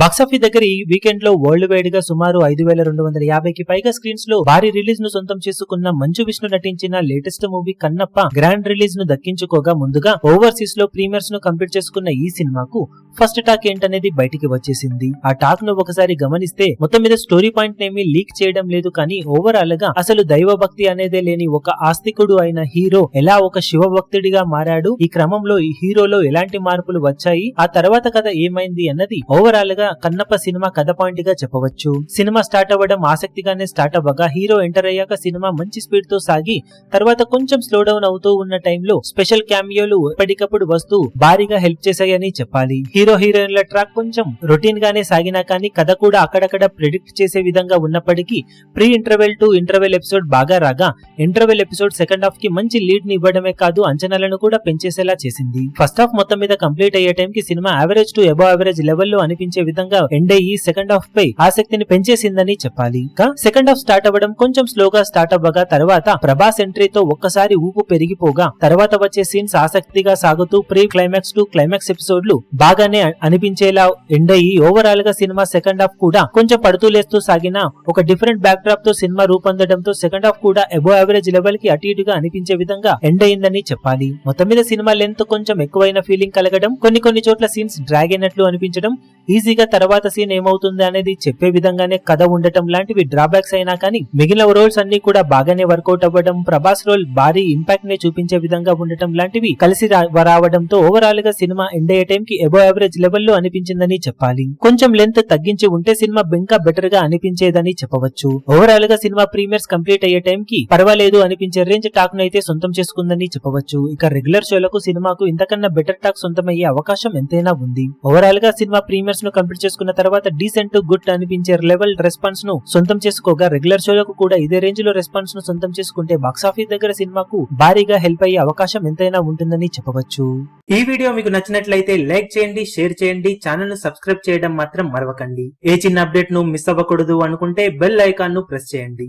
Box office దగ్గర ఈ weekend లో వరల్డ్ వైడ్ గా సుమారు 5250కి పైగా స్క్రీన్స్ లో భారీ రిలీజ్ ను సొంతం చేసుకున్న మంచు విష్ణు నటించిన latest movie Kannappa grand release ను దక్కించుకోగా ముందుగా ఓవర్సీస్ లో ప్రీమియర్స్ ను కంప్లీట్ చేసుకున్న ఈ సినిమాకు ఫస్ట్ టాక్ ఏంటనేది బయటికి వచ్చేసింది. ఆ టాక్ ను ఒకసారి గమనిస్తే మొత్తం మీద స్టోరీ పాయింట్ నేమి లీక్ చేయడం లేదు, కానీ ఓవరాల్ గా అసలు దైవ భక్తి అనేదే లేని ఒక ఆస్తికుడు అయిన హీరో ఎలా ఒక శివ భక్తుడిగా మారాడు, ఈ క్రమంలో ఈ హీరోలో ఎలాంటి మార్పులు వచ్చాయి, ఆ తర్వాత కథ ఏమైంది అన్నది ఓవరాల్ గా కన్నప్ప సినిమా కథ పాయింట్ గా చెప్పవచ్చు. సినిమా స్టార్ట్ అవ్వడం ఆసక్తిగానే స్టార్ట్ అవ్వగా హీరో ఎంటర్ అయ్యాక సినిమా మంచి స్పీడ్ తో సాగి తర్వాత కొంచెం స్లో డౌన్ అవుతూ ఉన్న టైంలో స్పెషల్ క్యామియోలు ఎప్పటికప్పుడు వస్తూ భారీగా హెల్ప్ చేశాయని చెప్పాలి. హీరో హీరోయిన్ల ట్రాక్ కొంచెం రొటీన్ గానే సాగినా కానీ కథ కూడా అక్కడక్కడ ప్రిడిక్ట్ చేసే విధంగా ఉన్నప్పటికీ pre interval to interval episode బాగా రాగా ఇంటర్వెల్ ఎపిసోడ్ సెకండ్ హాఫ్ కి మంచి లీడ్ ని ఇవ్వడమే కాదు అంచనాలను కూడా పెంచేసేలా చేసింది. ఫస్ట్ హాఫ్ మొత్తం మీద కంప్లీట్ అయ్యే టైం కి cinema average to above average level లో అనిపించే విధంగా ఎండ్ అయ్యి సెకండ్ హాఫ్ పై ఆసక్తిని పెంచేసిందని చెప్పాలి. సెకండ్ హాఫ్ స్టార్ట్ అవ్వడం కొంచెం స్లోగా స్టార్ట్ అవ్వగా తర్వాత ప్రభాస్ ఎంట్రీతో ఒక్కసారి ఊపు పెరిగిపోగా తర్వాత వచ్చే సీన్స్ ఆసక్తిగా సాగుతూ ప్రీ క్లైమాక్స్ టు క్లైమాక్స్ ఎపిసోడ్లు బాగానే అనిపించేలా ఎండ్ అయ్యి ఓవరాల్ గా సినిమా సెకండ్ హాఫ్ కూడా కొంచెం పడుతూ లేస్తూ సాగిన ఒక డిఫరెంట్ బ్యాక్ డ్రాప్ తో సినిమా రూపొందడంతో సెకండ్ హాఫ్ కూడా అబవ్ యావరేజ్ లెవెల్ కి అటు ఇటుగా అనిపించే విధంగా ఎండ్ అయిందని చెప్పాలి. మొత్తం మీద సినిమా లెంత్ కొంచెం ఎక్కువైన ఫీలింగ్ కలగడం, కొన్ని చోట్ల సీన్స్ డ్రాగ్ అయినట్లు అనిపించడం, ఈజీగా తర్వాత సీన్ ఏమవుతుంది అనేది చెప్పే విధంగానే కథ ఉండటం లాంటివి డ్రాబ్యాక్స్ అయినా కానీ మిగిలిన రోల్స్ అన్ని కూడా బాగానే వర్కౌట్ అవ్వడం, ప్రభాస్ రోల్ భారీ ఇంపాక్ట్ ని చూపించే విధంగా ఉండటం లాంటివి కలిసి రావడంతో ఓవరాల్ గా సినిమా ఎండ్ అయ్యే టైం కి అబవ్ యావరేజ్ లెవెల్ లో అనిపించిందని చెప్పాలి. కొంచెం లెంత్ తగ్గించి ఉంటే సినిమా ఇంకా బెటర్ గా అనిపించేదని చెప్పవచ్చు. ఓవరాల్ గా సినిమా ప్రీమియర్స్ కంప్లీట్ అయ్యే టైం కి పర్వాలేదు అనిపించే రేంజ్ టాక్ ను అయితే సొంతం చేసుకుందని చెప్పవచ్చు. ఇక రెగ్యులర్ షోలకు సినిమాకు ఇంతకన్నా బెటర్ టాక్ సొంతమయ్యే అవకాశం ఎంతైనా ఉంది. ఓవరాల్ గా సినిమా ప్రీమియర్స్ ను కంప్లీట్ చేసుకున్న తర్వాత డీసెంట్ గుడ్ అనిపించే లెవెల్ రెస్పాన్స్ ను సొంతం చేసుకోగా రెగ్యులర్ షోలకు కూడా ఇదే రేంజ్ లో రెస్పాన్స్ ను సొంతం చేసుకుంటే బాక్సాఫీస్ దగ్గర సినిమాకు భారీగా హెల్ప్ అయ్యే అవకాశం ఎంతైనా ఉంటుందని చెప్పవచ్చు. ఈ వీడియో మీకు నచ్చినట్లయితే లైక్ చేయండి, షేర్ చేయండి, ఛానల్ ను సబ్స్క్రైబ్ చేయడం మాత్రం మరవకండి. ఏ చిన్న అప్డేట్ ను మిస్ అవ్వకూడదు అనుకుంటే బెల్ ఐకాన్ ను ప్రెస్ చేయండి.